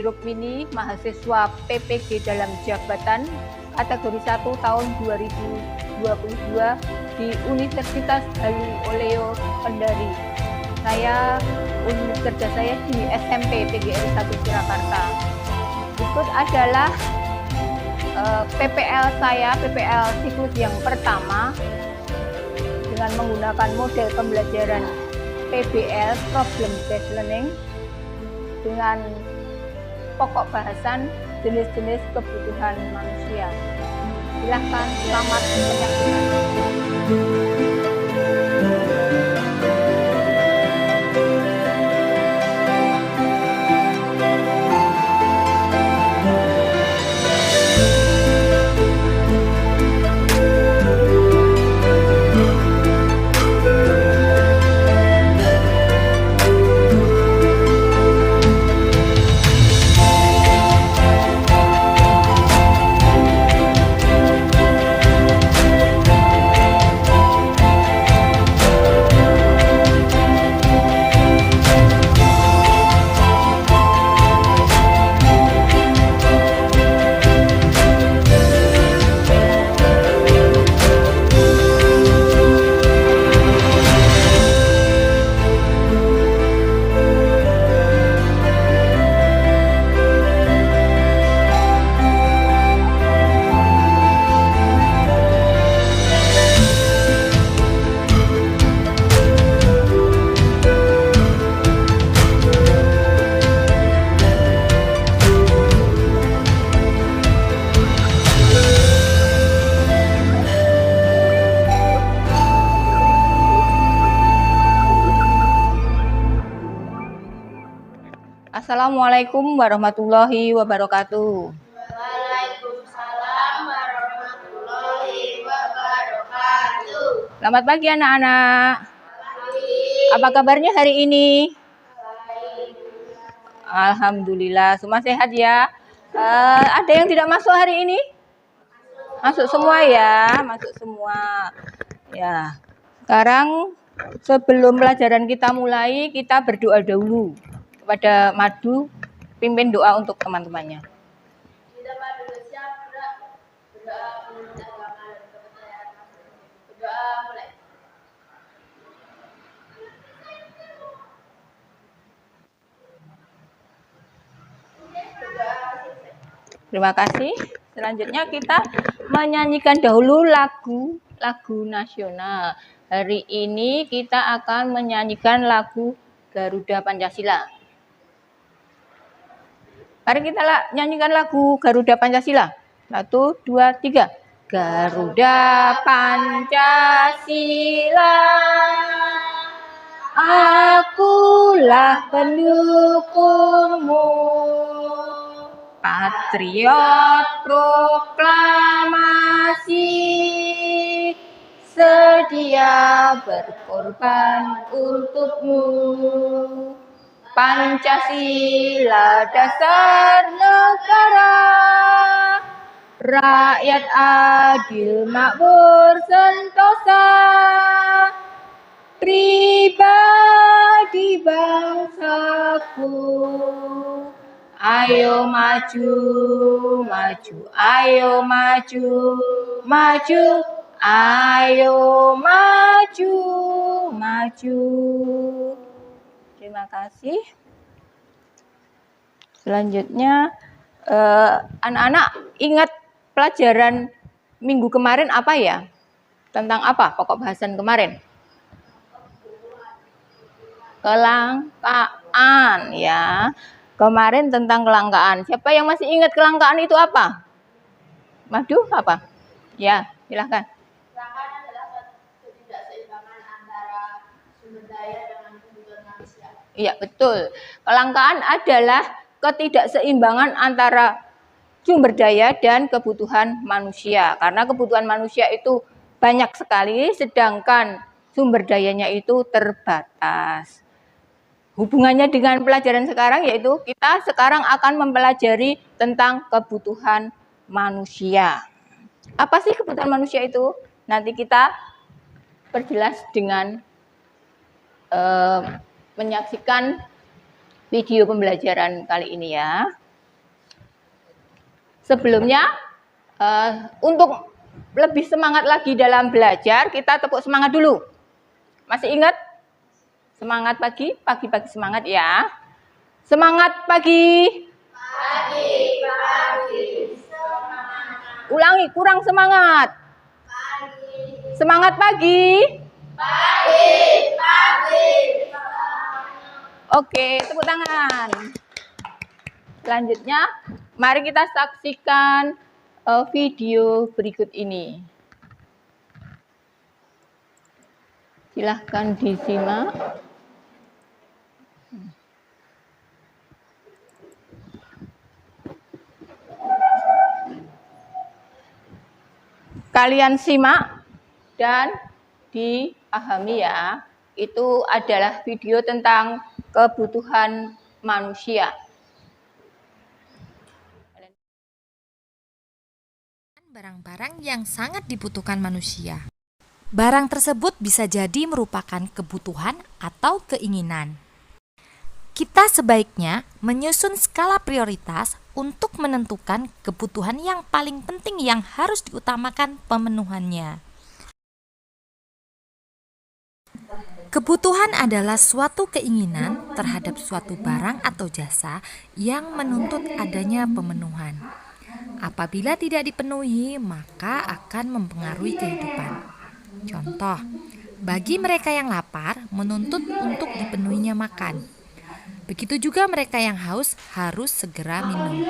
Rukmini, mahasiswa PPG dalam jabatan kategori 1 tahun 2022 di Universitas Halu Oleo Kendari. Unit kerja saya di SMP PGRI 1 Surakarta. Berikut adalah PPL saya, PPL siklus yang pertama dengan menggunakan model pembelajaran PBL (Problem Based Learning) dengan pokok bahasan jenis-jenis kebutuhan manusia. Silahkan, selamat menyaksikan. Assalamualaikum warahmatullahi wabarakatuh. Waalaikumsalam warahmatullahi wabarakatuh. Selamat pagi anak-anak. Apa kabarnya hari ini? Baik. Alhamdulillah, semua sehat ya. Ada yang tidak masuk hari ini? Masuk semua ya, masuk semua. Ya. Sekarang sebelum pelajaran kita mulai, kita berdoa dulu kepada Madu, pimpin doa untuk teman-temannya. Kita pada siap berdoa menurut agama dan kepercayaan masing-masing. Berdoa mulai. Terima kasih. Selanjutnya kita menyanyikan dahulu lagu nasional. Hari ini kita akan menyanyikan lagu Garuda Pancasila. Mari kita nyanyikan lagu Garuda Pancasila. 1, 2, 3. Garuda Pancasila, akulah pendukungmu. Patriot proklamasi, sedia berkorban untukmu. Pancasila dasar negara, rakyat adil makmur sentosa, pribadi bangsaku. Ayo maju, maju, ayo maju, maju, ayo maju, maju. Terima kasih. Selanjutnya, anak-anak ingat pelajaran minggu kemarin apa ya? Tentang apa pokok bahasan kemarin? Kelangkaan ya. Kemarin tentang kelangkaan. Siapa yang masih ingat kelangkaan itu apa? Madu apa? Ya, silahkan. Kelangkaan adalah ketidakseimbangan antara sumber daya dengan kebutuhan manusia. Iya, betul. Kelangkaan adalah ketidakseimbangan antara sumber daya dan kebutuhan manusia. Karena kebutuhan manusia itu banyak sekali, sedangkan sumber dayanya itu terbatas. Hubungannya dengan pelajaran sekarang yaitu kita sekarang akan mempelajari tentang kebutuhan manusia. Apa sih kebutuhan manusia itu? Nanti kita perjelas dengan menyaksikan video pembelajaran kali ini ya. sebelumnya untuk lebih semangat lagi dalam belajar, kita tepuk semangat dulu. Masih ingat? Semangat pagi, pagi-pagi semangat ya. Semangat pagi. Pagi. Semangat. Ulangi, kurang semangat. Pagi. Semangat pagi. Pagi. Oke, tepuk tangan. Selanjutnya, mari kita saksikan video berikut ini. Silahkan disimak. Kalian simak dan dipahami ya. Itu adalah video tentang kebutuhan manusia. Barang-barang yang sangat dibutuhkan manusia. Barang tersebut bisa jadi merupakan kebutuhan atau keinginan. Kita sebaiknya menyusun skala prioritas untuk menentukan kebutuhan yang paling penting yang harus diutamakan pemenuhannya. Kebutuhan adalah suatu keinginan terhadap suatu barang atau jasa yang menuntut adanya pemenuhan. Apabila tidak dipenuhi, maka akan mempengaruhi kehidupan. Contoh, bagi mereka yang lapar, menuntut untuk dipenuhinya makan. Begitu juga mereka yang haus harus segera minum.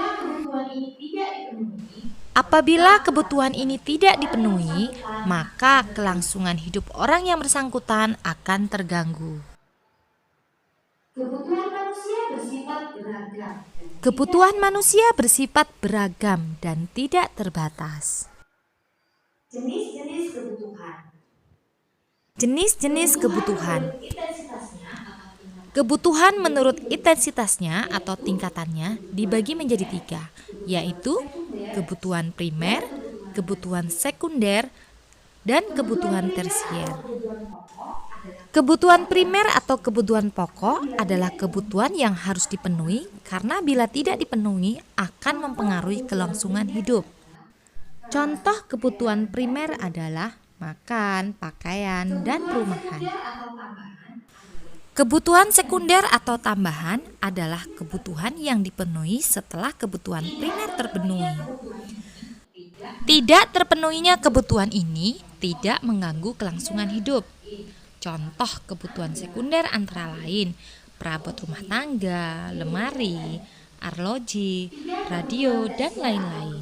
Apabila kebutuhan ini tidak dipenuhi, maka kelangsungan hidup orang yang bersangkutan akan terganggu. Kebutuhan manusia bersifat beragam dan tidak terbatas. Jenis-jenis kebutuhan. Kebutuhan menurut intensitasnya atau tingkatannya dibagi menjadi 3, yaitu kebutuhan primer, kebutuhan sekunder, dan kebutuhan tersier. Kebutuhan primer atau kebutuhan pokok adalah kebutuhan yang harus dipenuhi karena bila tidak dipenuhi akan mempengaruhi kelangsungan hidup. Contoh kebutuhan primer adalah makan, pakaian, dan perumahan. Kebutuhan sekunder atau tambahan adalah kebutuhan yang dipenuhi setelah kebutuhan primer terpenuhi. Tidak terpenuhinya kebutuhan ini tidak mengganggu kelangsungan hidup. Contoh kebutuhan sekunder antara lain perabot rumah tangga, lemari, arloji, radio, dan lain-lain.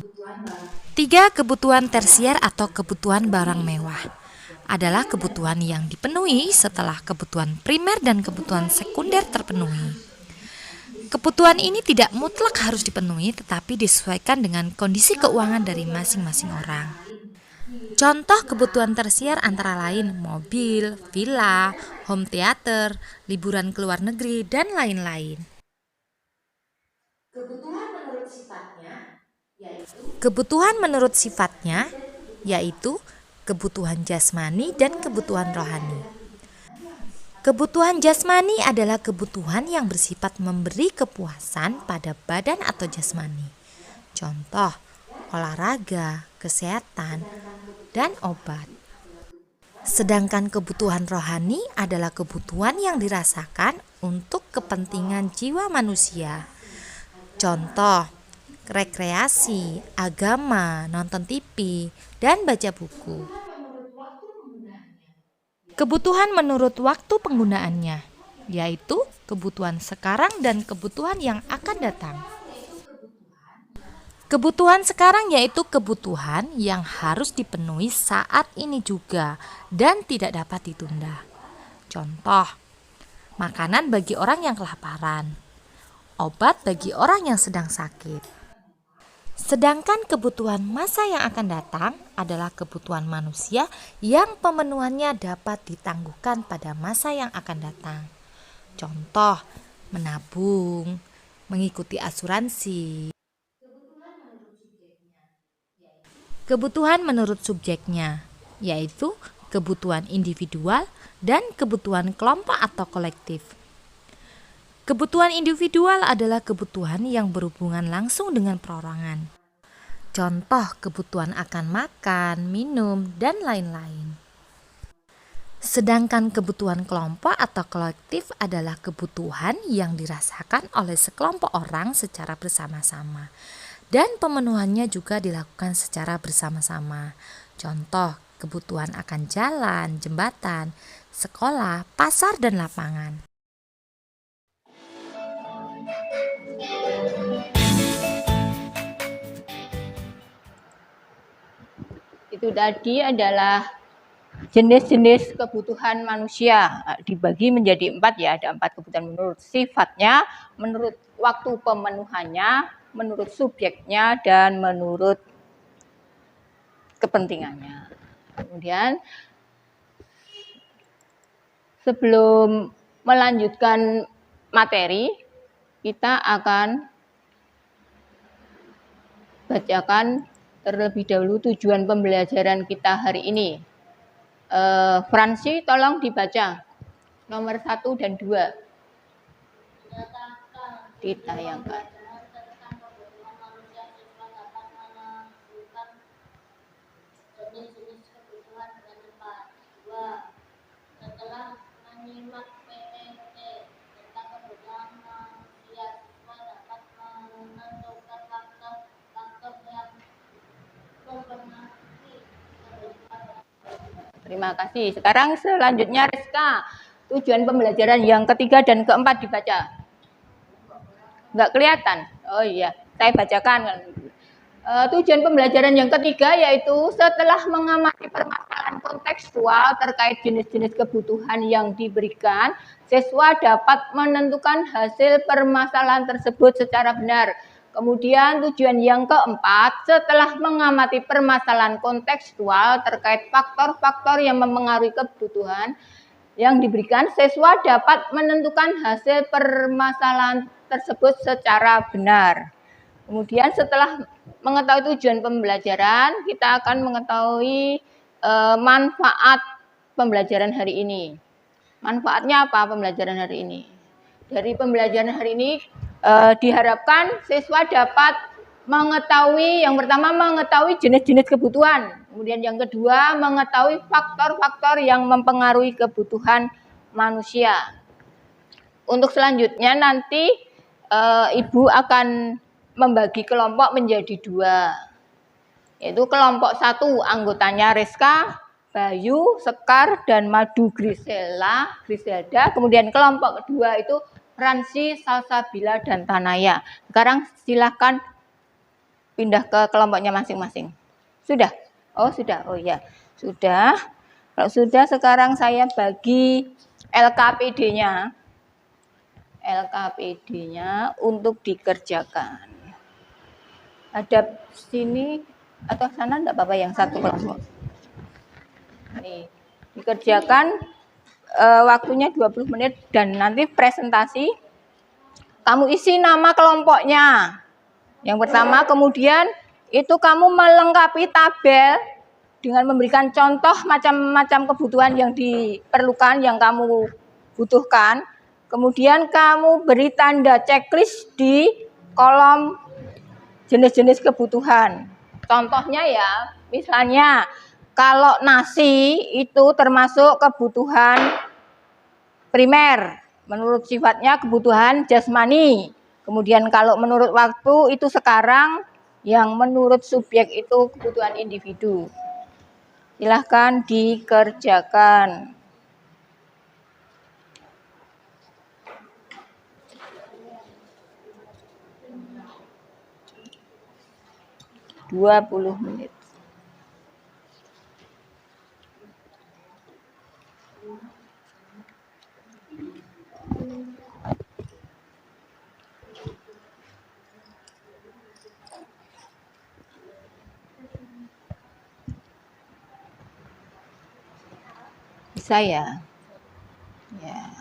3. Kebutuhan tersier atau kebutuhan barang mewah adalah kebutuhan yang dipenuhi setelah kebutuhan primer dan kebutuhan sekunder terpenuhi. Kebutuhan ini tidak mutlak harus dipenuhi tetapi disesuaikan dengan kondisi keuangan dari masing-masing orang. Contoh kebutuhan tersier antara lain mobil, villa, home theater, liburan ke luar negeri, dan lain-lain. Kebutuhan menurut sifatnya yaitu kebutuhan jasmani dan kebutuhan rohani. Kebutuhan jasmani adalah kebutuhan yang bersifat memberi kepuasan pada badan atau jasmani. Contoh, olahraga, kesehatan, dan obat. Sedangkan kebutuhan rohani adalah kebutuhan yang dirasakan untuk kepentingan jiwa manusia. Contoh, rekreasi, agama, nonton TV, dan baca buku. Kebutuhan menurut waktu penggunaannya, yaitu kebutuhan sekarang dan kebutuhan yang akan datang. Kebutuhan sekarang yaitu kebutuhan yang harus dipenuhi saat ini juga dan tidak dapat ditunda. Contoh, makanan bagi orang yang kelaparan, obat bagi orang yang sedang sakit. Sedangkan kebutuhan masa yang akan datang adalah kebutuhan manusia yang pemenuhannya dapat ditangguhkan pada masa yang akan datang. Contoh, menabung, mengikuti asuransi. Kebutuhan menurut subjeknya, yaitu kebutuhan individual dan kebutuhan kelompok atau kolektif. Kebutuhan individual adalah kebutuhan yang berhubungan langsung dengan perorangan. Contoh kebutuhan akan makan, minum, dan lain-lain. Sedangkan kebutuhan kelompok atau kolektif adalah kebutuhan yang dirasakan oleh sekelompok orang secara bersama-sama. Dan pemenuhannya juga dilakukan secara bersama-sama. Contoh, kebutuhan akan jalan, jembatan, sekolah, pasar, dan lapangan. Itu tadi adalah jenis-jenis kebutuhan manusia. Dibagi menjadi 4 ya, ada 4 kebutuhan menurut sifatnya, menurut waktu pemenuhannya, menurut subjeknya, dan menurut kepentingannya. Kemudian sebelum melanjutkan materi, kita akan bacakan terlebih dahulu tujuan pembelajaran kita hari ini. Fransi, tolong dibaca nomor 1 dan 2. Ditayangkan. Tentang kebutuhan manusia, siswa dapat menentukan jenis-jenis kebutuhan dengan cepat. 2. Setelah menyimak PPT tentang kebutuhan manusia, siswa dapat menentukan faktor-faktor yang mempengaruhi kebutuhan. Terima kasih. Sekarang selanjutnya Rizka, tujuan pembelajaran yang ketiga dan keempat dibaca. Enggak kelihatan? Oh iya, saya bacakan. Tujuan pembelajaran yang ketiga yaitu setelah mengamati permasalahan kontekstual terkait jenis-jenis kebutuhan yang diberikan, siswa dapat menentukan hasil permasalahan tersebut secara benar. Kemudian tujuan yang keempat, setelah mengamati permasalahan kontekstual terkait faktor-faktor yang mempengaruhi kebutuhan yang diberikan, siswa dapat menentukan hasil permasalahan tersebut secara benar. Kemudian setelah mengetahui tujuan pembelajaran, kita akan mengetahui manfaat pembelajaran hari ini. Manfaatnya apa pembelajaran hari ini? Dari pembelajaran hari ini diharapkan siswa dapat mengetahui, yang pertama mengetahui jenis-jenis kebutuhan. Kemudian yang kedua mengetahui faktor-faktor yang mempengaruhi kebutuhan manusia. Untuk selanjutnya nanti Ibu akan membagi kelompok menjadi 2. Yaitu kelompok 1 anggotanya Rizka, Bayu, Sekar, dan Madu Griselda. Kemudian kelompok kedua itu Fransi, Salsabila, dan Tanaya. Sekarang silakan pindah ke kelompoknya masing-masing. Sudah? Oh sudah, oh ya sudah. Kalau sudah, sekarang saya bagi LKPD-nya untuk dikerjakan. Ada sini atau sana enggak apa-apa, yang satu kelompok. Nih, dikerjakan waktunya 20 menit dan nanti presentasi kamu isi nama kelompoknya. Yang pertama, kemudian itu kamu melengkapi tabel dengan memberikan contoh macam-macam kebutuhan yang diperlukan, yang kamu butuhkan. Kemudian kamu beri tanda checklist di kolom jenis-jenis kebutuhan. Contohnya ya, misalnya kalau nasi itu termasuk kebutuhan primer, menurut sifatnya kebutuhan jasmani. Kemudian kalau menurut waktu itu sekarang, yang menurut subjek itu kebutuhan individu. Silahkan dikerjakan. 20 menit. Bisa ya? Ya.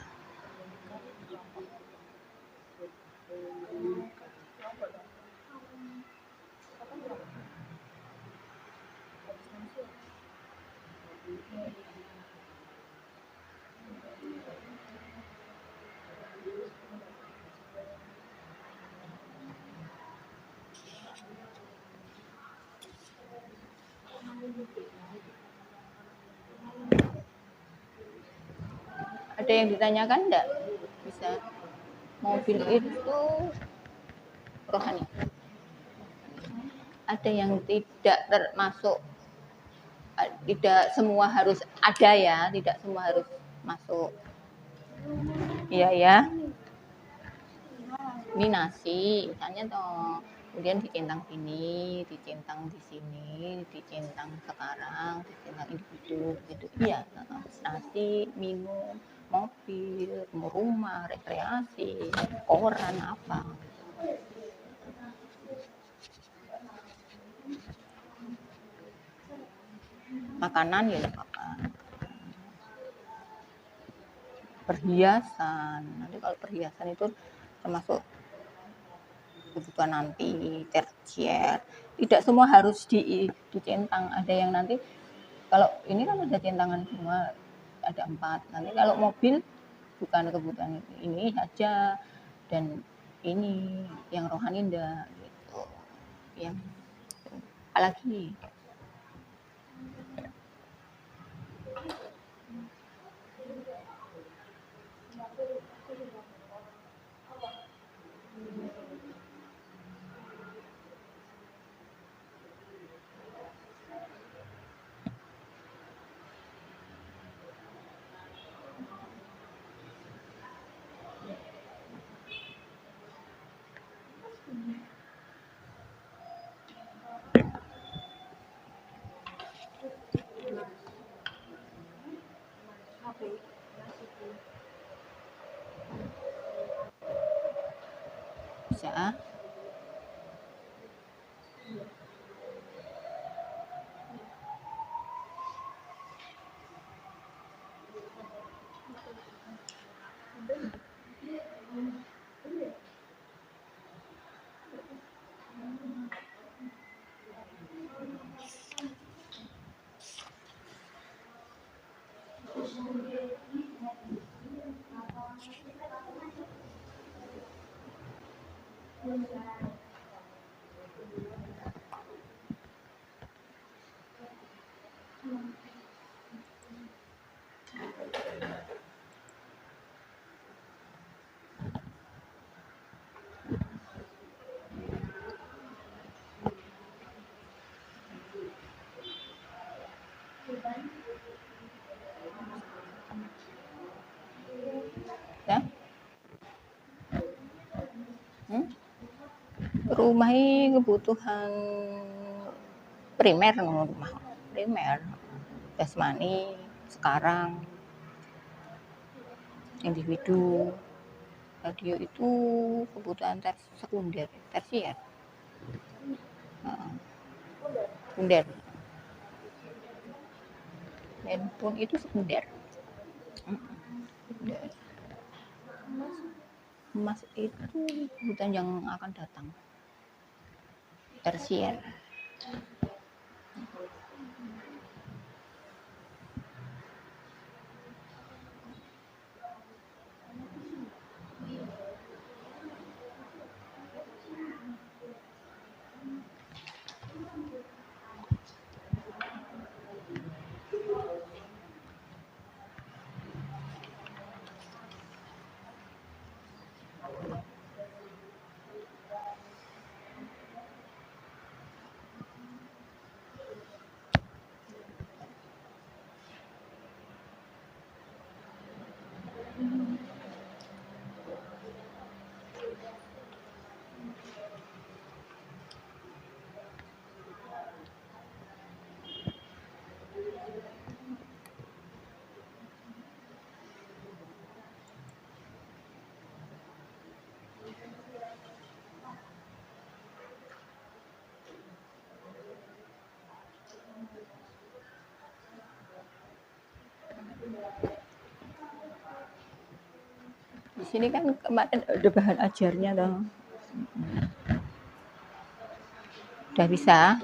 Ada yang ditanyakan enggak? Bisa. Mobil itu rohani. Ada yang tidak termasuk, tidak semua harus ada ya, tidak semua harus masuk. Iya ya. Ini nasi, misalnya toh, kemudian dicentang sini, dicentang di sini, dicentang sekarang, dicentang individu, gitu. Iya, nasi, minum, mobil, rumah, rekreasi, koran apa. Makanan ya apa. Perhiasan, nanti kalau perhiasan itu termasuk kebutuhan nanti tersier. Tidak semua harus dicentang. Ada yang nanti kalau ini kan ada centangan semua, ada 4. Nanti kalau mobil bukan kebutuhan ini saja, dan ini yang rohani enggak gitu. Yang apalagi bisa. Ya. Rumah ini kebutuhan primer, rumah primer, jasmani, sekarang individu. Radio itu kebutuhan sekunder, tersier. Sekunder. Handphone itu sekunder. Emas itu kebutuhan yang akan datang, tersier. Di sini kan kemarin ada bahan ajarnya toh. Udah bisa?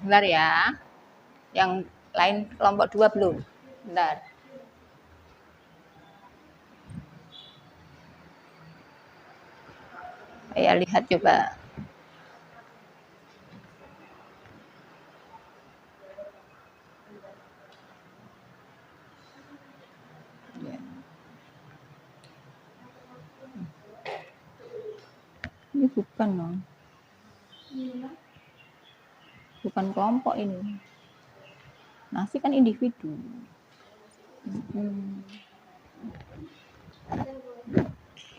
Bentar ya. Yang lain kelompok 2 belum. Bentar. Ya, lihat coba. Ya. Ini bukan dong. Bukan kelompok ini. Nasi kan individu.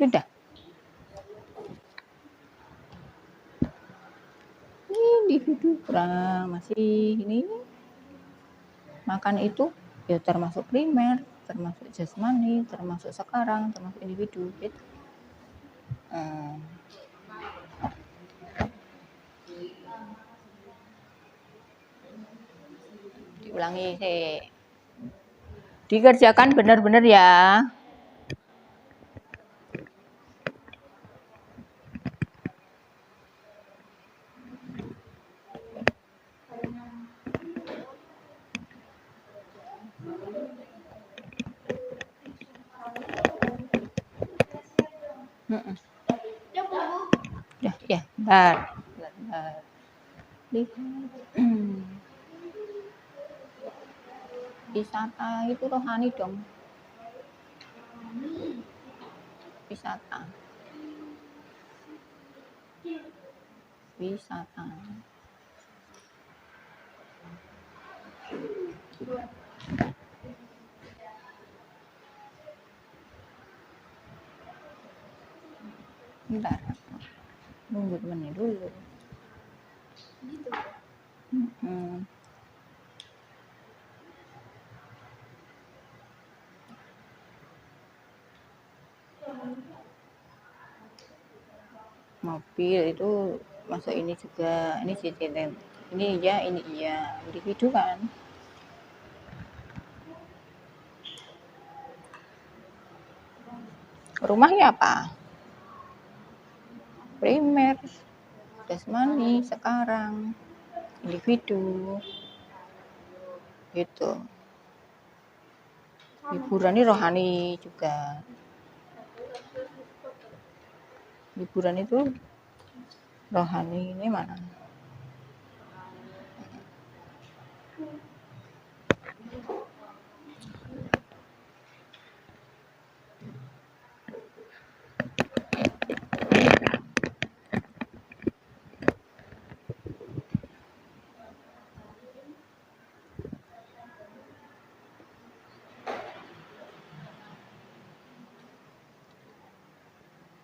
Sudah. Individu kurang masih ini. Makan itu ya termasuk primer, termasuk jasmani, termasuk sekarang, termasuk individu gitu. Diulangi sih. Dikerjakan benar-benar ya. Ya, bentar. Wisata itu rohani dong. Wisata. Bentar. Nunggu temennya dulu. Mobil itu masuk ini juga, ini CCTV. Ini iya, individu kan. Rumahnya apa? Primer, jasmani, sekarang, individu, gitu. Hiburan ini rohani juga. Hiburan itu rohani ini mana?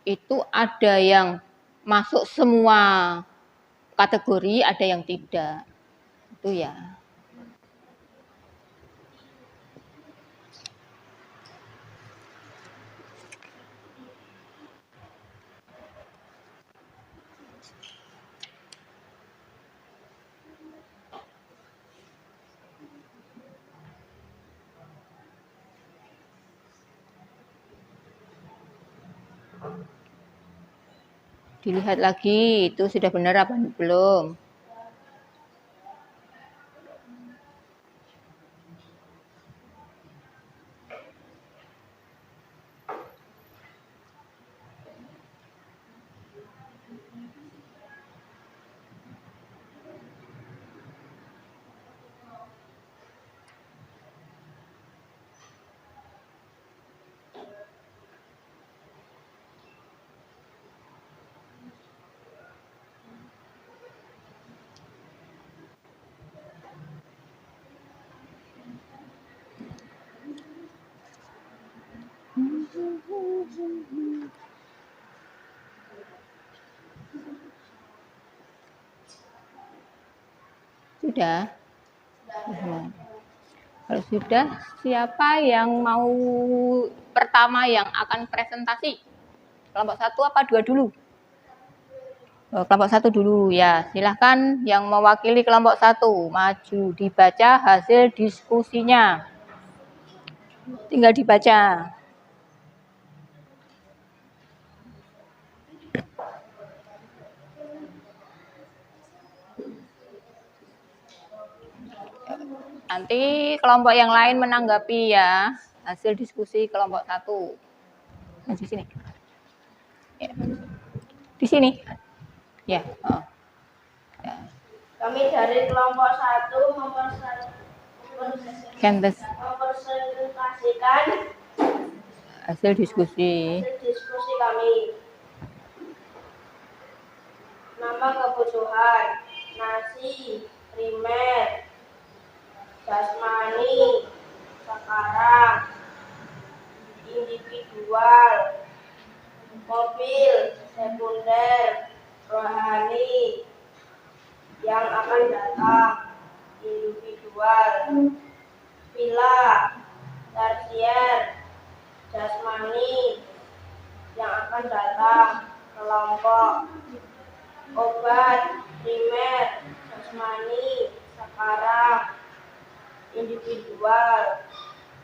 Itu ada yang masuk semua kategori, ada yang tidak. Itu ya. Dilihat lagi, itu sudah benar apa belum? Sudah? Kalau sudah, siapa yang mau pertama yang akan presentasi? Kelompok 1 apa 2 dulu? Kelompok 1 dulu ya. Silahkan yang mewakili kelompok 1 maju, dibaca hasil diskusinya. Tinggal dibaca. Nanti kelompok yang lain menanggapi ya hasil diskusi kelompok 1. Nah, di sini. Ya. Di sini. Ya. Oh. Ya. Kami dari kelompok 1 mempresentasikan Hasil diskusi kami. Nama kebutuhan, nasi, primer, jasmani, sekarang, individual, mobil, sekunder, rohani, yang akan datang, individual, villa, tersier, jasmani, yang akan datang, kelompok, obat, primer, jasmani, sekarang, individual,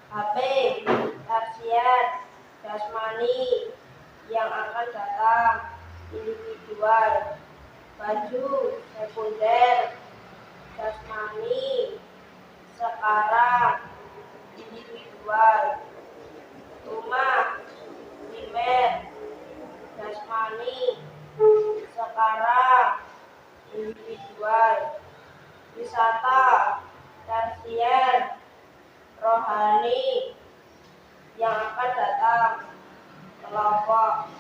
HP, tersier, jasmani, yang akan datang, individual, baju, sekunder, jasmani, sekarang, individual, rumah, primer, jasmani, sekarang, individual, wisata, tersier, rohani, yang akan datang, kelompok,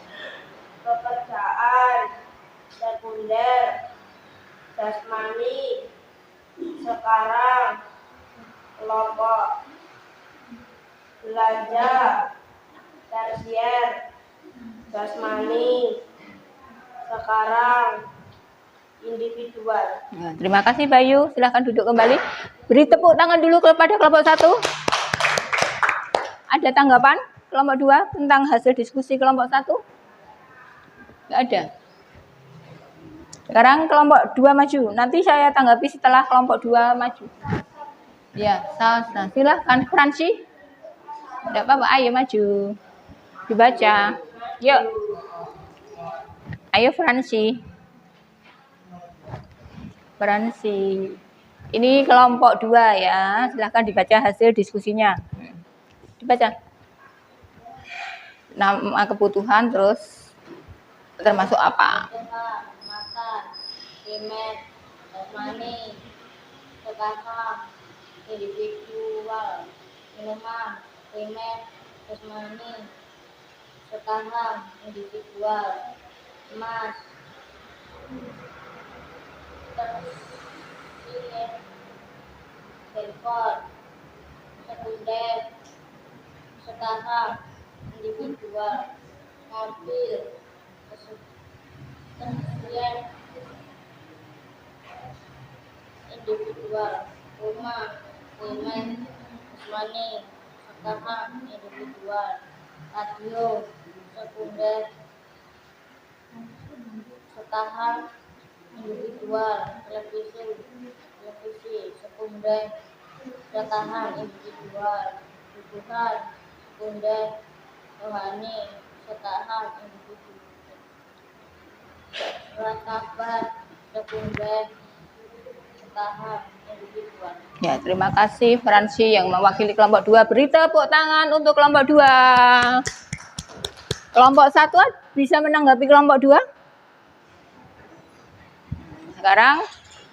pekerjaan, sekunder, jasmani, sekarang, kelompok, belanja, tersier, jasmani, sekarang, individual. Nah, terima kasih Bayu, silahkan duduk kembali. Beri tepuk tangan dulu kepada kelompok 1. Ada tanggapan kelompok 2 tentang hasil diskusi kelompok 1? Tidak ada. Sekarang kelompok 2 maju. Nanti saya tanggapi setelah kelompok 2 maju. Ya, Salsa. Silahkan Franci. Tidak apa-apa, ayo maju. Dibaca. Yuk. Ayo Franci. Franci. Ini kelompok 2 ya. Silahkan dibaca hasil diskusinya. Dibaca. Nama kebutuhan terus termasuk apa? Makan, primer, jasmani, sekarang, individual, minuman, primer, jasmani, sekarang, individual, emas, tersier, handphone, sekunder, sekarang, individual, mobil, tersier, individual, rumah, primer, jasmani, sekarang, individual, radio, sekunder, sekarang, individual, televisi, sekunder, sekarang, individual, kebutuhan, sekunder, rohani, sekarang, individu, surat kabar, sekunder, sekarang, individual. Ya, terima kasih Franci yang mewakili kelompok 2. Beri tepuk tangan untuk kelompok 2. Kelompok 1 bisa menanggapi kelompok 2? Sekarang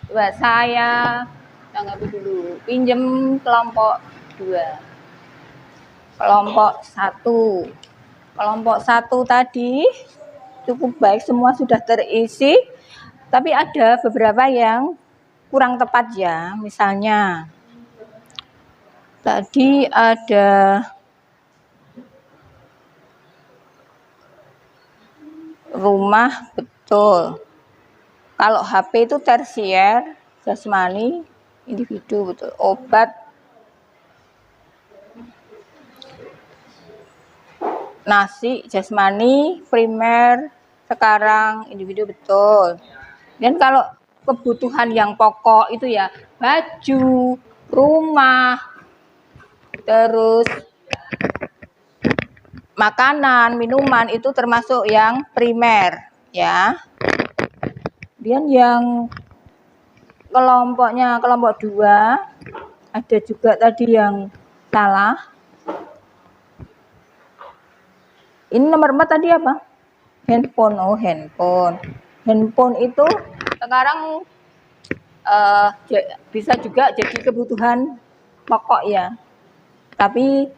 coba saya tanggapi dulu. Pinjem kelompok 2. Kelompok 1. Kelompok 1 tadi cukup baik, semua sudah terisi. Tapi ada beberapa yang kurang tepat ya. Misalnya tadi ada rumah, betul. Kalau HP itu tersier, jasmani, individu, betul. Obat, nasi, jasmani, primer, sekarang individu betul. Dan kalau kebutuhan yang pokok itu ya baju, rumah, terus makanan, minuman itu termasuk yang primer ya. Kemudian yang kelompoknya kelompok 2 ada juga tadi yang salah. Ini nomor 4 tadi apa? Handphone. Oh, handphone. Handphone itu sekarang bisa juga jadi kebutuhan pokok ya. Tapi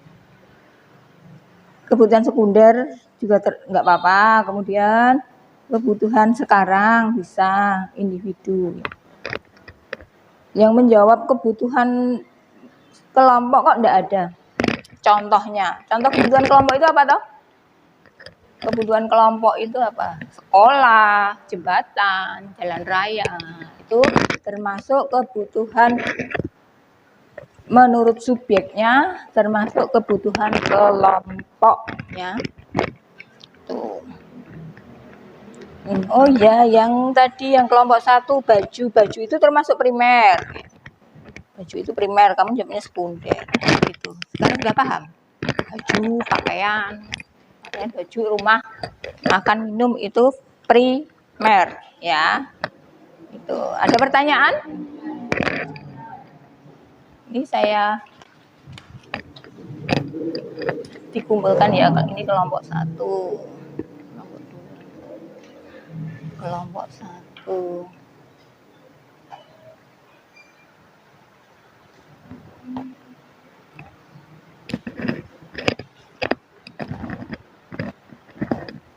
kebutuhan sekunder juga nggak apa-apa. Kemudian kebutuhan sekarang bisa individu. Yang menjawab kebutuhan kelompok kok enggak ada contohnya. Contoh kebutuhan kelompok itu apa toh? Kebutuhan kelompok itu apa? Sekolah, jembatan, jalan raya. Itu termasuk kebutuhan menurut subjeknya, termasuk kebutuhan kelompoknya. Tuh. Oh ya, yang tadi yang kelompok 1 baju itu termasuk primer. Baju itu primer, kamu jawabnya sekunder. Gitu. Sekarang sudah paham? Baju, pakaian, baju, rumah, makan, minum itu primer, ya. Itu. Ada pertanyaan? Ini saya dikumpulkan ya, ini kelompok 1. Kelompok 1.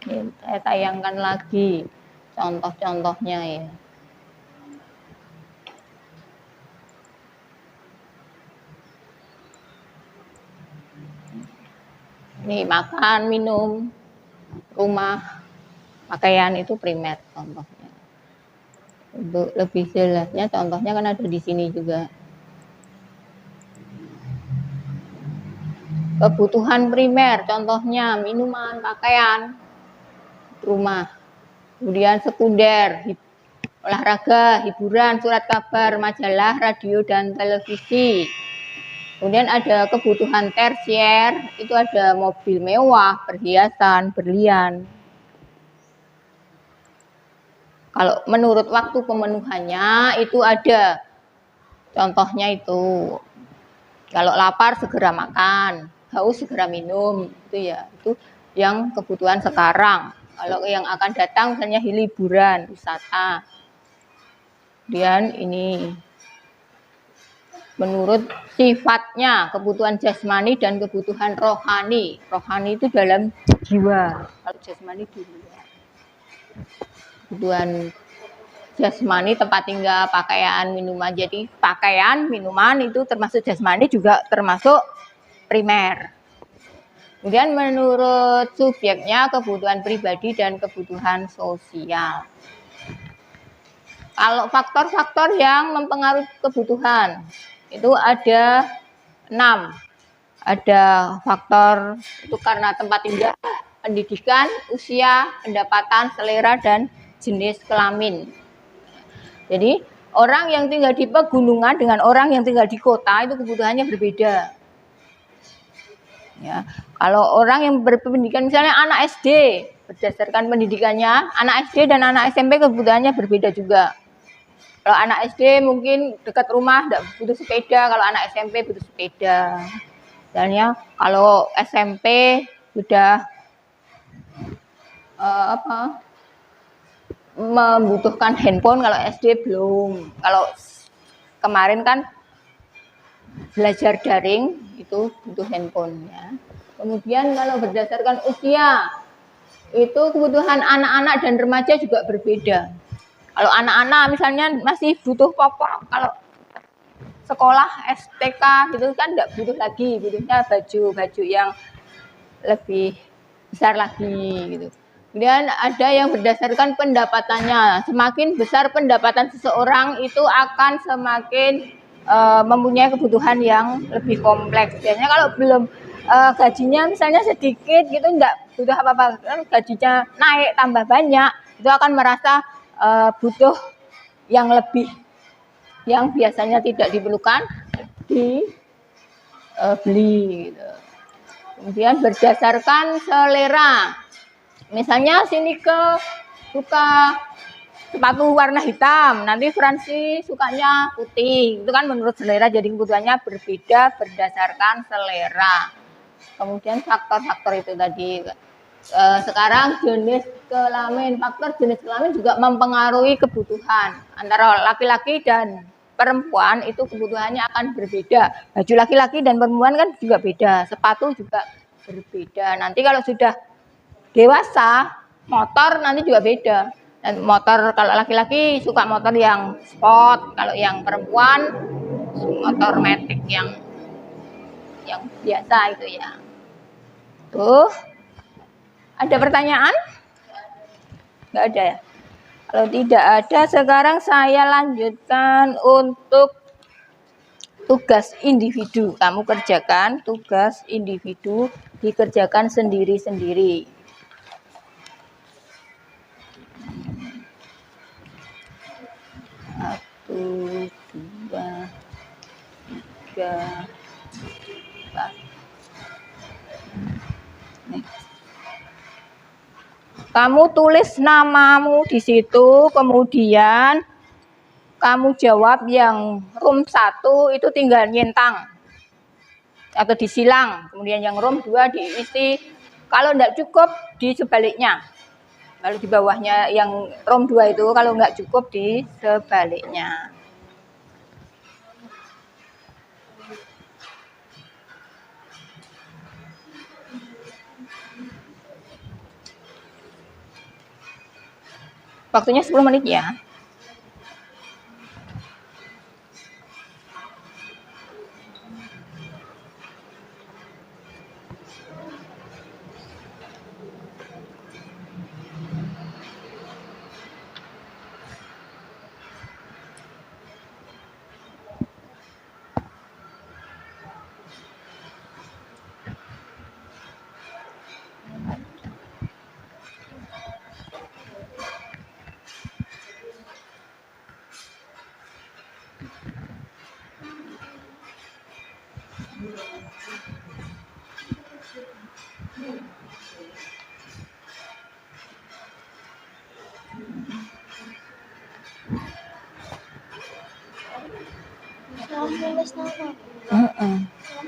Ini saya tayangkan lagi contoh-contohnya ya. Nih, makan, minum, rumah, pakaian itu primer contohnya. Untuk lebih jelasnya contohnya kan ada di sini juga. Kebutuhan primer contohnya minuman, pakaian, rumah. Kemudian sekunder, olahraga, hiburan, surat kabar, majalah, radio dan televisi. Kemudian ada kebutuhan tersier, itu ada mobil mewah, perhiasan, berlian. Kalau menurut waktu pemenuhannya itu ada contohnya itu. Kalau lapar segera makan, haus segera minum, itu ya. Itu yang kebutuhan sekarang. Kalau yang akan datang misalnya liburan, wisata. Kemudian ini menurut sifatnya kebutuhan jasmani dan kebutuhan rohani. Rohani itu dalam jiwa. Kalau jasmani di luar. Kebutuhan jasmani tempat tinggal, pakaian, minuman. Jadi pakaian, minuman itu termasuk jasmani juga termasuk primer. Kemudian menurut subjeknya kebutuhan pribadi dan kebutuhan sosial. Kalau faktor-faktor yang mempengaruhi kebutuhan itu ada 6. Ada faktor itu karena tempat tinggal, pendidikan, usia, pendapatan, selera, dan jenis kelamin. Jadi orang yang tinggal di pegunungan dengan orang yang tinggal di kota itu kebutuhannya berbeda. Ya, kalau orang yang berpendidikan misalnya anak SD berdasarkan pendidikannya, anak SD dan anak SMP kebutuhannya berbeda juga. Kalau anak SD mungkin dekat rumah tidak butuh sepeda, kalau anak SMP butuh sepeda. Misalnya kalau SMP sudah membutuhkan handphone, kalau SD belum. Kalau kemarin kan belajar daring itu butuh handphone ya. Kemudian kalau berdasarkan usia itu kebutuhan anak-anak dan remaja juga berbeda. Kalau anak-anak misalnya masih butuh popok, kalau sekolah STK gitu kan enggak butuh lagi, butuhnya baju yang lebih besar lagi gitu. Kemudian ada yang berdasarkan pendapatannya. Semakin besar pendapatan seseorang itu akan semakin mempunyai kebutuhan yang lebih kompleks. Biasanya kalau belum gajinya misalnya sedikit gitu, enggak butuh apa-apa, gajinya naik tambah banyak, itu akan merasa butuh yang lebih, yang biasanya tidak diperlukan dibeli gitu. Kemudian berdasarkan selera, misalnya Sinike suka sepatu warna hitam, nanti Fransi sukanya putih, itu kan menurut selera, jadi kebutuhannya berbeda berdasarkan selera. Kemudian faktor-faktor itu tadi. Sekarang jenis kelamin, faktor jenis kelamin juga mempengaruhi kebutuhan antara laki-laki dan perempuan, itu kebutuhannya akan berbeda. Baju laki-laki dan perempuan kan juga beda, sepatu juga berbeda. Nanti kalau sudah dewasa, motor nanti juga beda. Dan motor kalau laki-laki suka motor yang sport, kalau yang perempuan motor matic yang biasa itu ya. Tuh, ada pertanyaan? Nggak ada ya? Kalau tidak ada, sekarang saya lanjutkan untuk tugas individu. Kamu kerjakan tugas individu, dikerjakan sendiri-sendiri. Satu, dua, tiga, empat. Kamu tulis namamu di situ, kemudian kamu jawab yang room 1 itu tinggal nyentang atau disilang, kemudian yang room 2 diisi. Kalau enggak cukup di sebaliknya. Kalau di bawahnya yang room 2 itu kalau enggak cukup di sebaliknya. Waktunya 10 menit ya.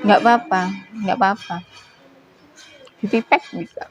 Nggak apa-apa, nggak apa-apa. Dipipet bisa.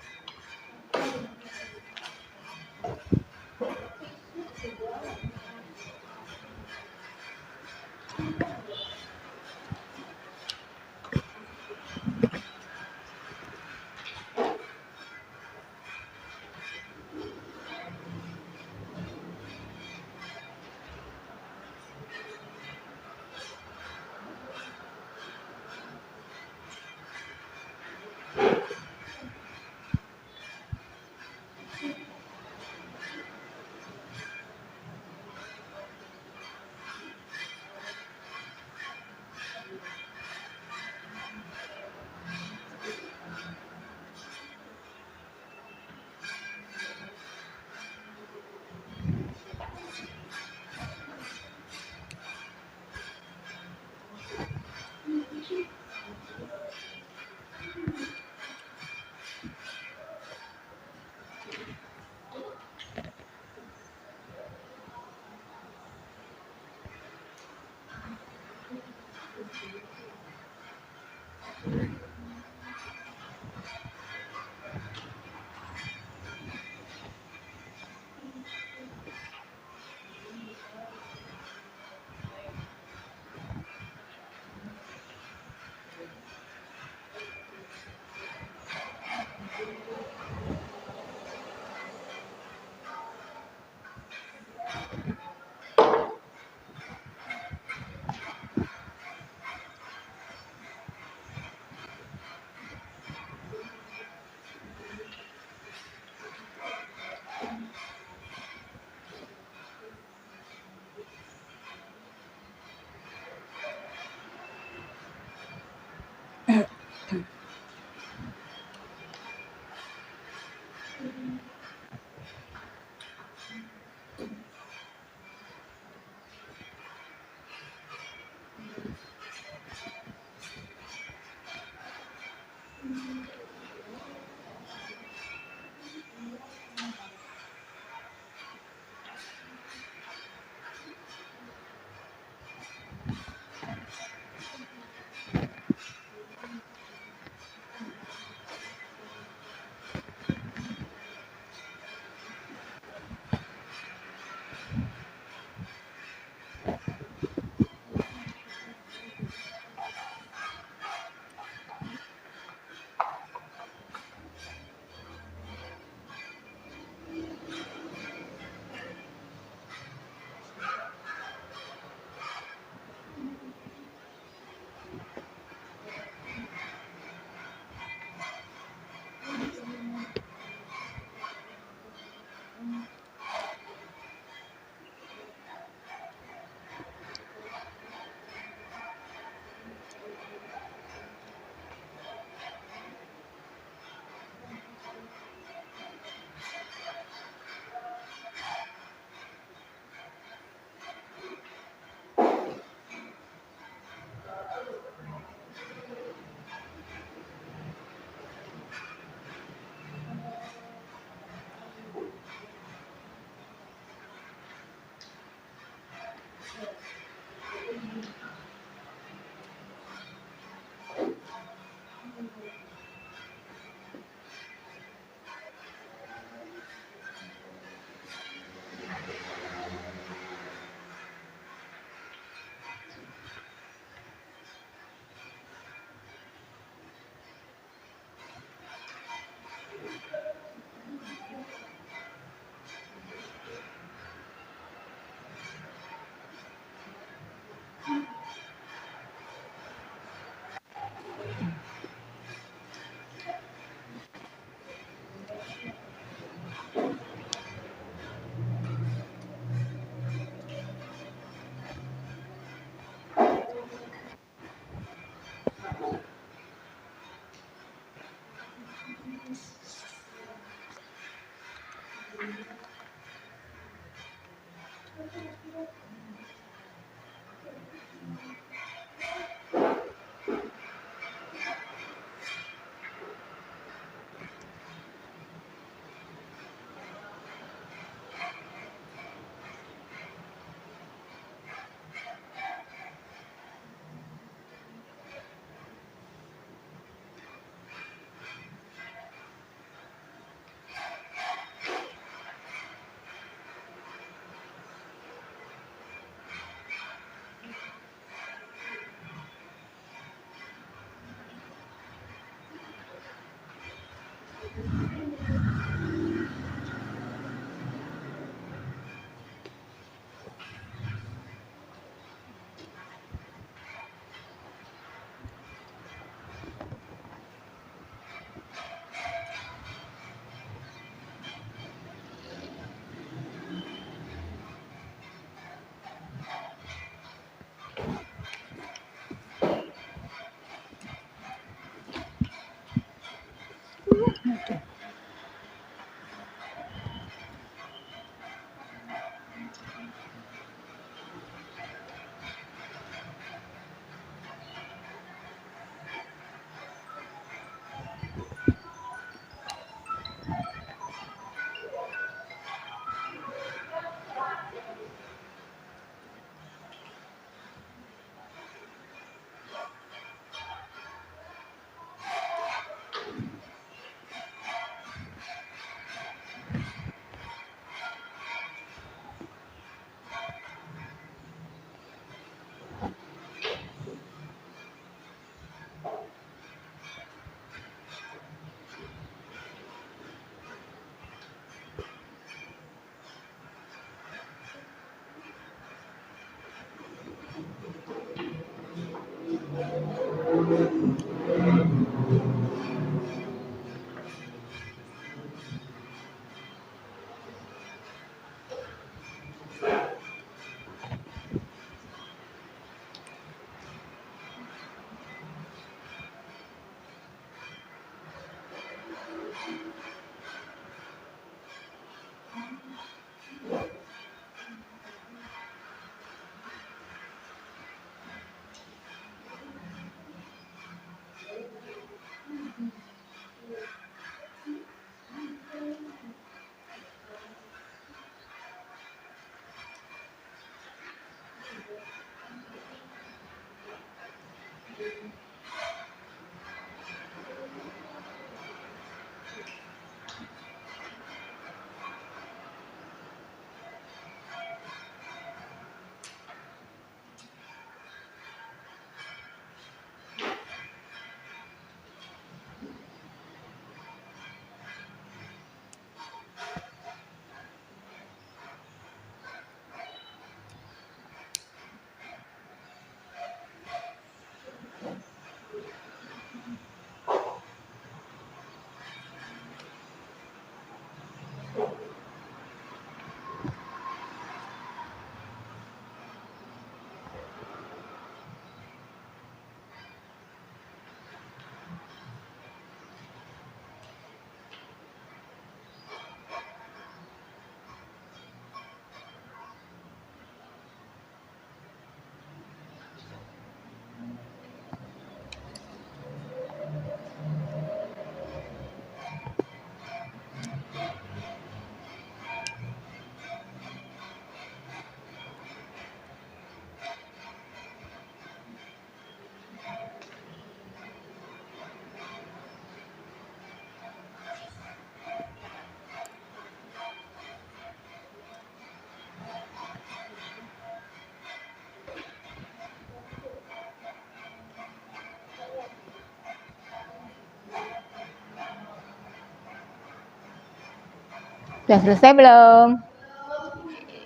Sudah selesai belum?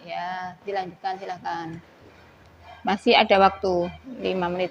Ya, dilanjutkan silakan. Masih ada waktu 5 menit.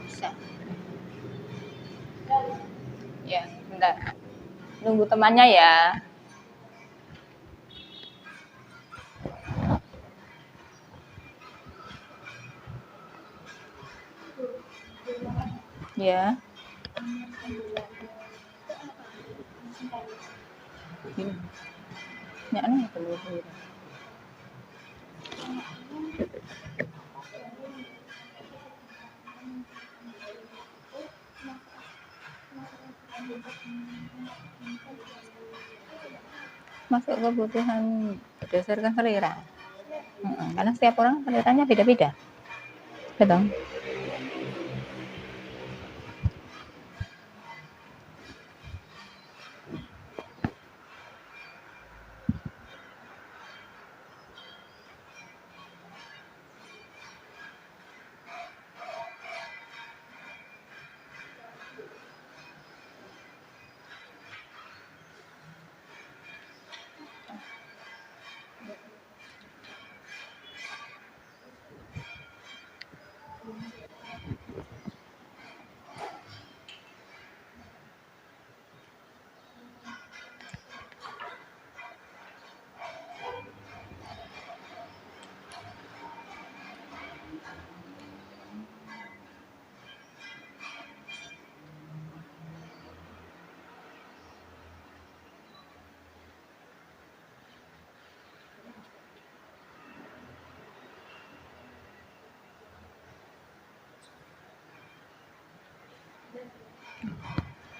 Bisa. Ya, bentar. Nunggu temannya ya. Ya. Ini aneh perlu. Masuk kebutuhan berdasarkan selera. Karena setiap orang seleranya beda-beda. Betul.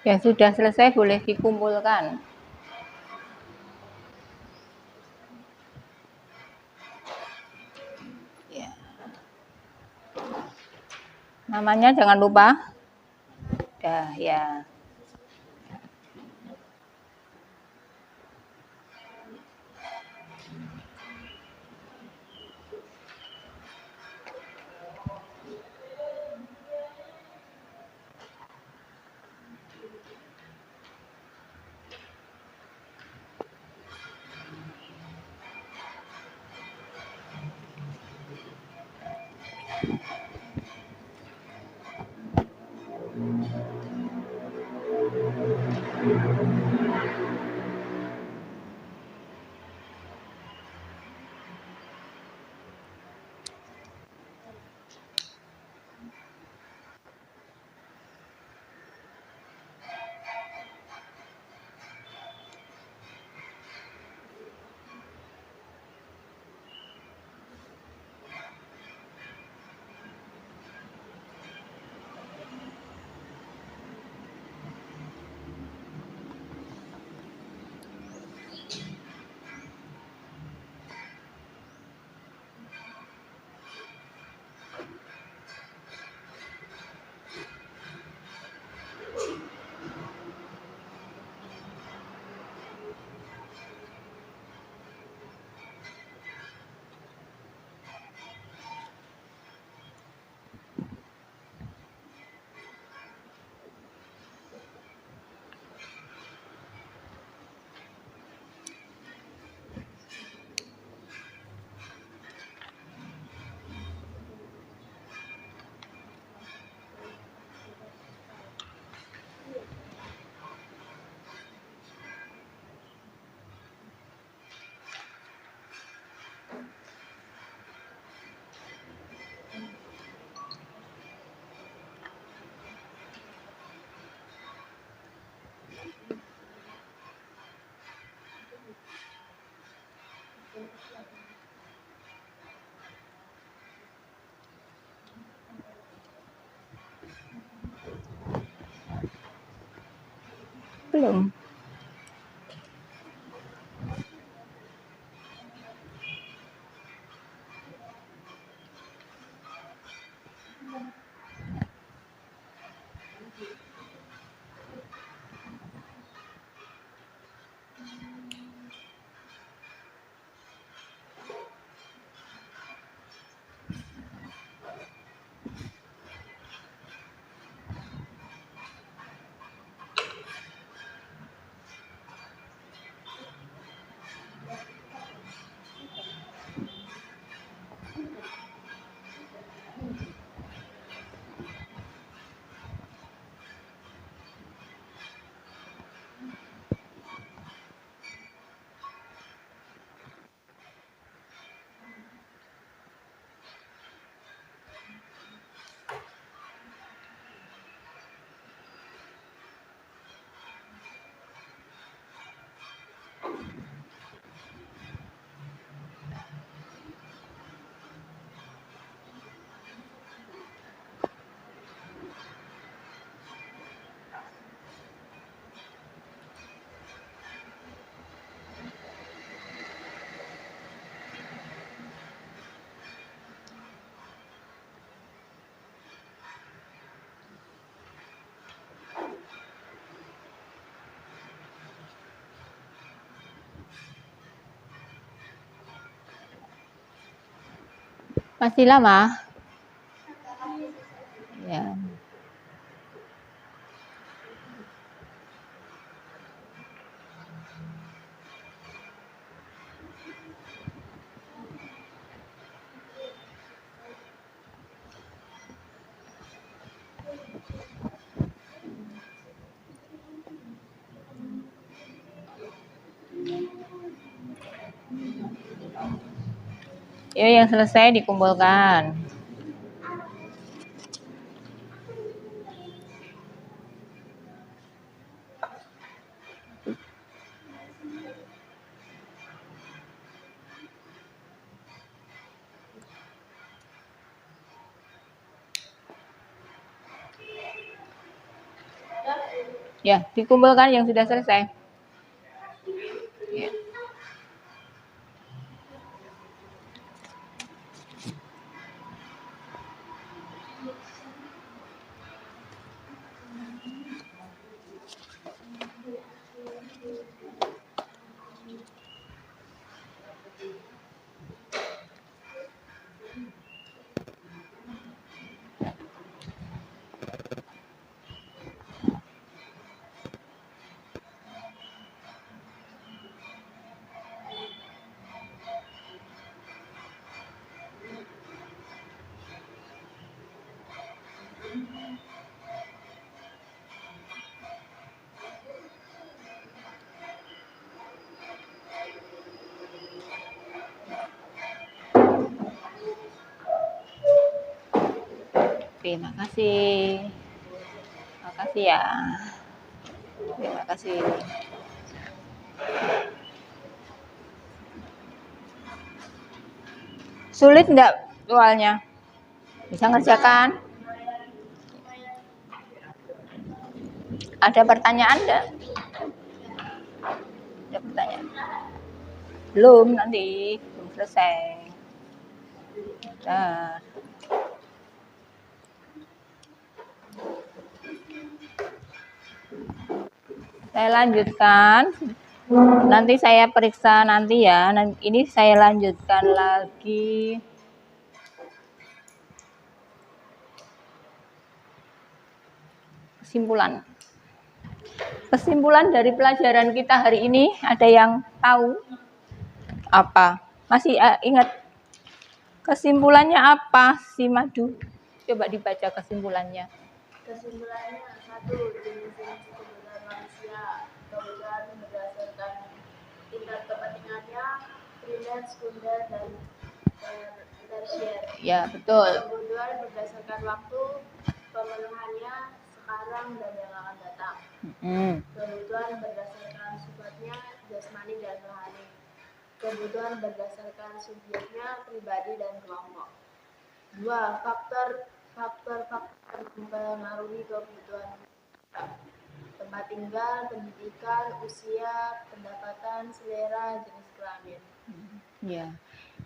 Ya sudah selesai, boleh dikumpulkan. Ya. Namanya jangan lupa. Dah ya. Belum. Masih lama? Ya. Ya, yang selesai dikumpulkan. Ya, dikumpulkan yang sudah selesai. Ya. Terima kasih. Makasih ya. Terima kasih. Sulit enggak soalnya? Bisa ngerjakan? Ada pertanyaan enggak? Ada pertanyaan? Belum, nanti belum selesai. Nah. Saya lanjutkan. Nanti saya periksa nanti ya. Ini saya lanjutkan lagi. Kesimpulan dari pelajaran kita hari ini, ada yang tahu apa? Masih ingat kesimpulannya apa si Madu? Coba dibaca kesimpulannya. Kesimpulannya, 1. Jenis-jenis kebutuhan manusia. Kebutuhan berdasarkan tingkat kepentingannya, primer, sekunder, dan tersier. Ya, betul. Kebutuhan berdasarkan waktu, pemenuhannya sekarang dan yang akan datang. Kebutuhan berdasarkan sifatnya, jasmani dan rohani. Kebutuhan berdasarkan subjeknya, pribadi dan kelompok. 2. Faktor mempengaruhi kebutuhan. Tempat tempat tinggal, pendidikan, usia, pendapatan, selera, jenis kelamin. Ya,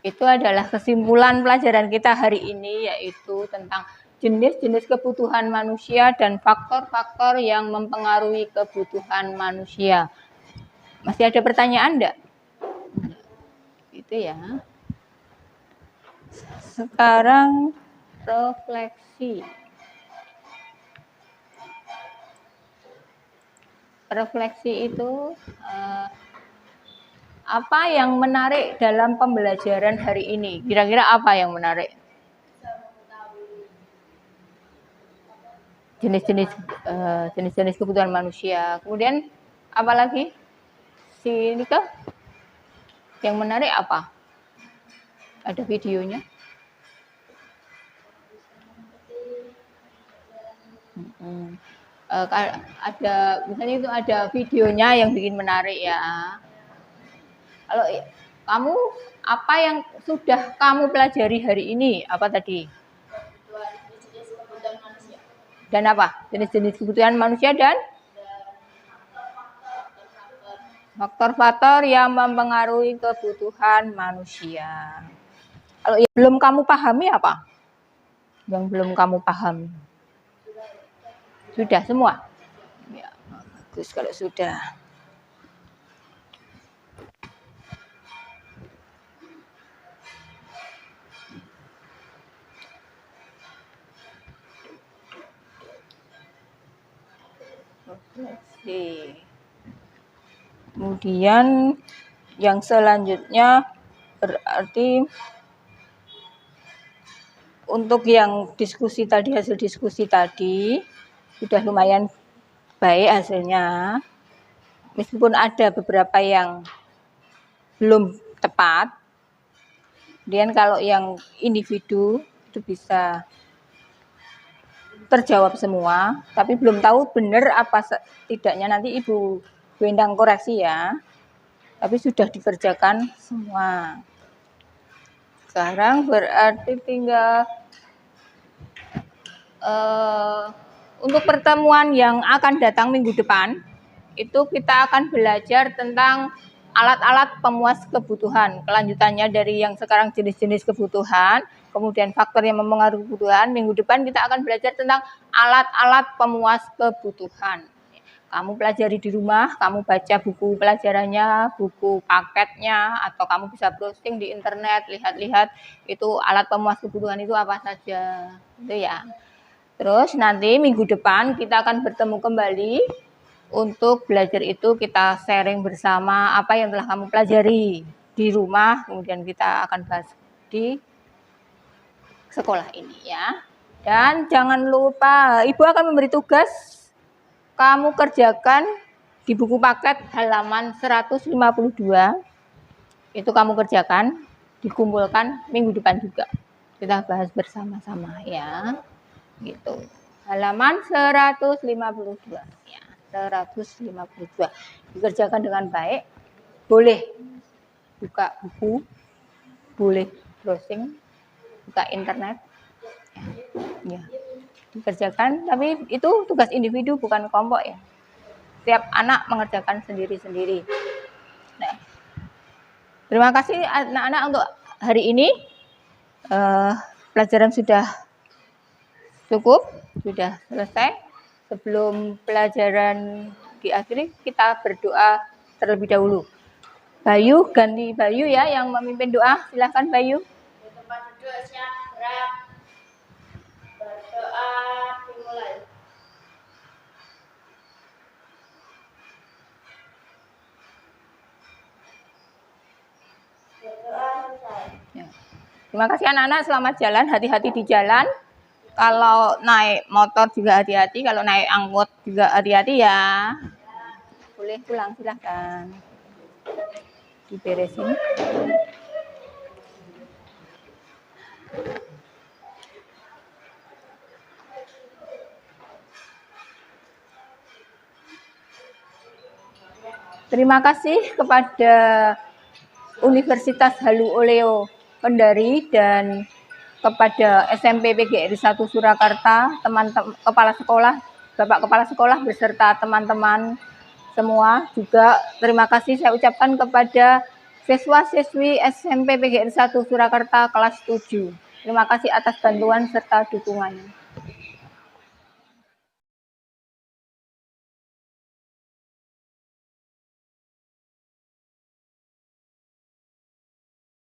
itu adalah kesimpulan pelajaran kita hari ini, yaitu tentang jenis-jenis kebutuhan manusia dan faktor-faktor yang mempengaruhi kebutuhan manusia. Masih ada pertanyaan enggak? Itu ya. Sekarang refleksi. Refleksi itu apa yang menarik dalam pembelajaran hari ini? Kira-kira apa yang menarik? Jenis-jenis kebutuhan manusia. Kemudian apa lagi? Si Nika? Yang menarik apa? Ada videonya? Ada, misalnya itu ada videonya yang bikin menarik ya. Kalau kamu, apa yang sudah kamu pelajari hari ini? Apa tadi? Jenis kebutuhan manusia. Dan apa? Jenis-jenis kebutuhan manusia dan faktor-faktor yang mempengaruhi kebutuhan manusia. Kalau yang belum kamu pahami apa? Yang belum kamu pahami? Sudah semua? Ya, bagus kalau sudah. Refleksi. Kemudian yang selanjutnya berarti untuk yang diskusi tadi, hasil diskusi tadi sudah lumayan baik hasilnya. Meskipun ada beberapa yang belum tepat. Kemudian kalau yang individu itu bisa terjawab semua, tapi belum tahu benar apa tidaknya, nanti Ibu Endang koreksi ya. Tapi sudah dikerjakan semua. Sekarang berarti tinggal untuk pertemuan yang akan datang minggu depan, itu kita akan belajar tentang alat-alat pemuas kebutuhan. Kelanjutannya dari yang sekarang jenis-jenis kebutuhan, kemudian faktor yang mempengaruhi kebutuhan. Minggu depan kita akan belajar tentang alat-alat pemuas kebutuhan. Kamu pelajari di rumah, kamu baca buku pelajarannya, buku paketnya, atau kamu bisa browsing di internet, lihat-lihat itu alat pemuas kebutuhan itu apa saja. Itu ya. Terus nanti minggu depan kita akan bertemu kembali untuk belajar itu, kita sharing bersama apa yang telah kamu pelajari di rumah, kemudian kita akan bahas di sekolah ini ya. Dan jangan lupa, Ibu akan memberi tugas kamu kerjakan di buku paket halaman 152. Itu kamu kerjakan, dikumpulkan minggu depan juga. Kita bahas bersama-sama ya. Gitu. Halaman 152 ya. 152. Dikerjakan dengan baik. Boleh buka buku, boleh browsing, buka internet. Ya. Dikerjakan, tapi itu tugas individu bukan kelompok ya. Setiap anak mengerjakan sendiri-sendiri. Nah, terima kasih anak-anak untuk hari ini. Pelajaran sudah cukup, sudah selesai. Sebelum pelajaran diakhiri, kita berdoa terlebih dahulu. Bayu, ganti Bayu ya yang memimpin doa. Silakan Bayu. Di tempat duduk siap gerak. Berdoa dimulai. Berdoa selesai. Ya. Terima kasih anak-anak, selamat jalan, hati-hati di jalan. Kalau naik motor juga hati-hati, kalau naik angkot juga hati-hati ya. Boleh pulang, silahkan. Diberesin. Terima kasih kepada Universitas Halu Oleo Kendari dan kepada SMP PGRI 1 Surakarta, teman-teman kepala sekolah Bapak Kepala Sekolah beserta teman-teman semua. Juga terima kasih saya ucapkan kepada siswa-siswi SMP PGRI 1 Surakarta kelas 7. Terima kasih atas bantuan serta dukungannya.